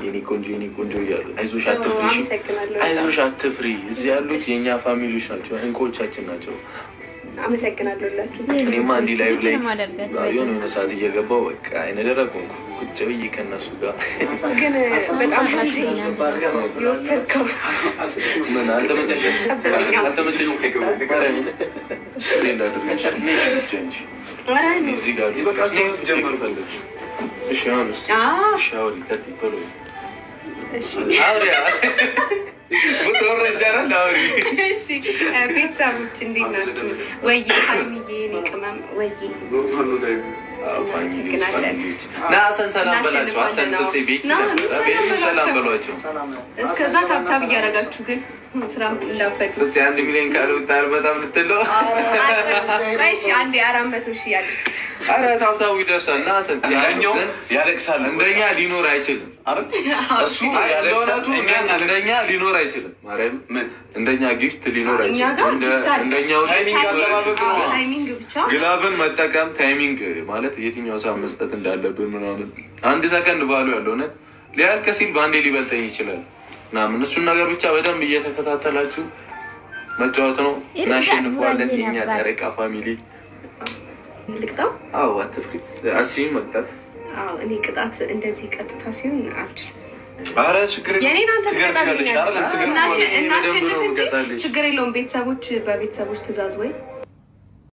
የኔ ቆንጆ እያሉ አይዞሽ አትፍሪ እዚህ ያሉት የኛ ፋሚሊዎች ናቸው እንቆቻችን ናቸው አመሰግናለሁላችሁ እኔማ አንዲ ላይ የሆነ ሰዓት እየገባው በቃ አይነ ደረቁንኩ ቁጭ ብዬ ከነሱ ጋር ግን በጣም ይወፈርከው ምን አልተመቸሽም እሺ ሌላ ድርሽ ጀንጂ እዚህ ጋር ጀምር ፈለግሽ እሺ አሁንስ ሻወር ይቀጥል እሺ አውሪያ ወተረጃራ ላውሪ እሺ ቤተሰቦች እንዴት ናችሁ ወይ ሀይሚዬ ንቅመም ወይ ና ሰላም በላችሁ አሰንፈጽ ቤት ሰላም በሏቸው እስከዛ ታብታብ እያደረጋችሁ ግን ስራም እንዳፈጡ እስቲ 1 ሚሊዮን ካልወጣል በጣም ልትለው እሺ አንዴ 400,000 ያድርስ አረ ታብታው ይደርሳል ና ሰን ያኛው ያለቅሳል እንደኛ ሊኖር አይችልም አይደል እሱ ያለቅሳል እንደኛ ሊኖር አይችልም ማርያም ምን እንደኛ ጊፍት ሊኖር አይችልም እንደኛው ታይሚንግ ብቻ ግላብን መጠቀም ታይሚንግ ማለት የትኛው ሰዓት መስጠት እንዳለብን ምናምን 1 ሰከንድ ባሉ ያለው ነው ሊያልቅ ሲል ባንዴ ሊበልጠኝ ይችላል ና ምን እሱ ነገር ብቻ በደንብ እየተከታተላችሁ መጫወት ነው እናሸንፈዋለን የኛ ታሪካ ፋሚሊ ልቅጣው አዎ አትፍሪ አትይ መቅጣት አዎ እኔ ቅጣት እንደዚህ ቀጥታ ሲሆን አልችልም አረ ችግር የለም የኔን አንተ ተቀጣለሽ እናሸንፍ እንጂ ችግር የለውም ቤተሰቦች በቤተሰቦች ትእዛዝ ወይ